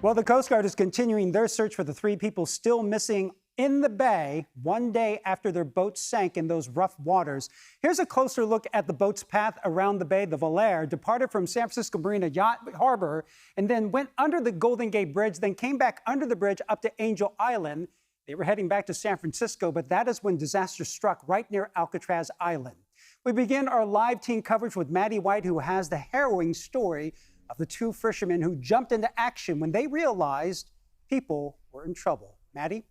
Well, the Coast Guard is continuing their search for the three people still missing in the bay 1 day after their boat sank in those rough waters. Here's a closer look at the boat's path around the bay. The Valere departed from San Francisco Marina Yacht Harbor and then went under the Golden Gate Bridge, then came back under the bridge up to Angel Island. They were heading back to San Francisco, but that is when disaster struck right near Alcatraz Island. We begin our live team coverage with Maddie White, who has the harrowing story of the two fishermen who jumped into action when they realized people were in trouble. Maddie?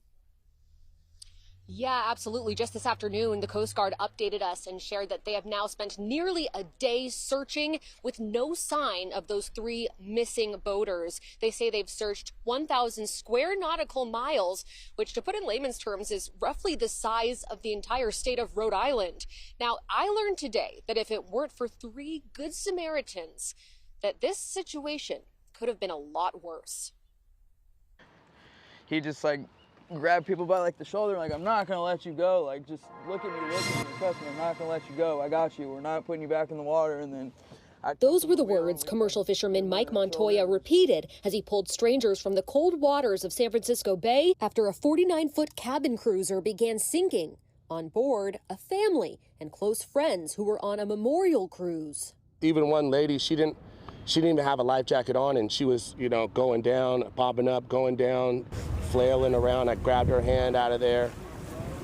Yeah, absolutely. Just this afternoon, the Coast Guard updated us and shared that they have now spent nearly a day searching with no sign of those three missing boaters. They say they've searched 1,000 square nautical miles, which to put in layman's terms is roughly the size of the entire state of Rhode Island. Now, I learned today that if it weren't for three Good Samaritans, that this situation could have been a lot worse. He just grab people by the shoulder, I'm not gonna let you go. Just look at me, trust me, I'm not gonna let you go. I got you. We're not putting you back in the water. And then those were the words commercial fisherman Mike Montoya repeated as he pulled strangers from the cold waters of San Francisco Bay after a 49-foot cabin cruiser began sinking. On board, a family and close friends who were on a memorial cruise. Even one lady, she didn't even have a life jacket on, and she was, going down, popping up, going down, flailing around. I grabbed her hand out of there,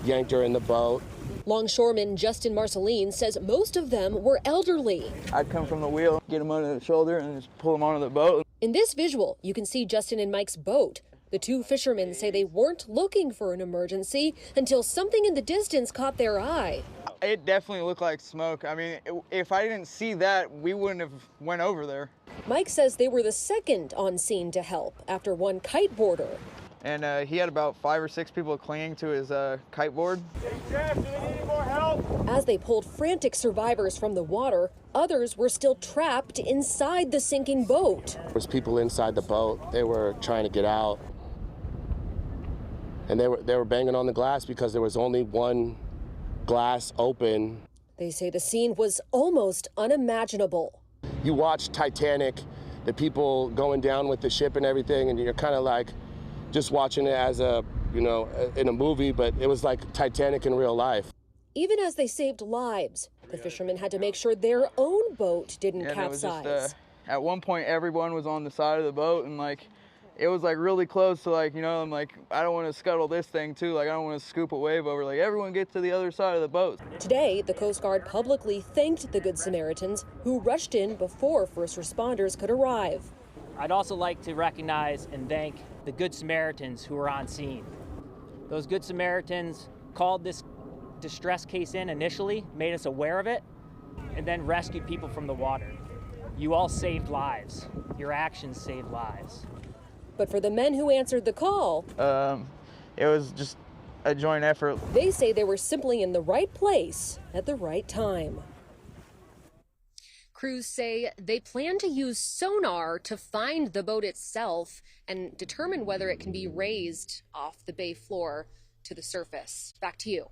yanked her in the boat. Longshoreman Justin Marceline says most of them were elderly. I'd come from the wheel, get them under the shoulder, and just pull them onto the boat. In this visual, you can see Justin and Mike's boat. The two fishermen say they weren't looking for an emergency until something in the distance caught their eye. It definitely looked like smoke. I mean, if I didn't see that, we wouldn't have went over there. Mike says they were the second on scene to help after one kiteboarder. And he had about 5 or 6 people clinging to his kiteboard. Hey Jeff, do they need any more help? As they pulled frantic survivors from the water, others were still trapped inside the sinking boat. There was people inside the boat. They were trying to get out. And they were banging on the glass because there was only one glass open. They say the scene was almost unimaginable. You watch Titanic, the people going down with the ship and everything, and you're kind of just watching it as in a movie, but it was like Titanic in real life. Even as they saved lives, the fishermen had to make sure their own boat didn't capsize. It was just, at one point, everyone was on the side of the boat, and it was really close to I'm I don't want to scuttle this thing too. I don't want to scoop a wave over. Everyone get to the other side of the boat. Today, the Coast Guard publicly thanked the Good Samaritans who rushed in before first responders could arrive. I'd also like to recognize and thank the Good Samaritans who were on scene. Those Good Samaritans called this distress case in initially, made us aware of it, and then rescued people from the water. You all saved lives. Your actions saved lives. But for the men who answered the call, it was just a joint effort. They say they were simply in the right place at the right time. Crews say they plan to use sonar to find the boat itself and determine whether it can be raised off the bay floor to the surface. Back to you.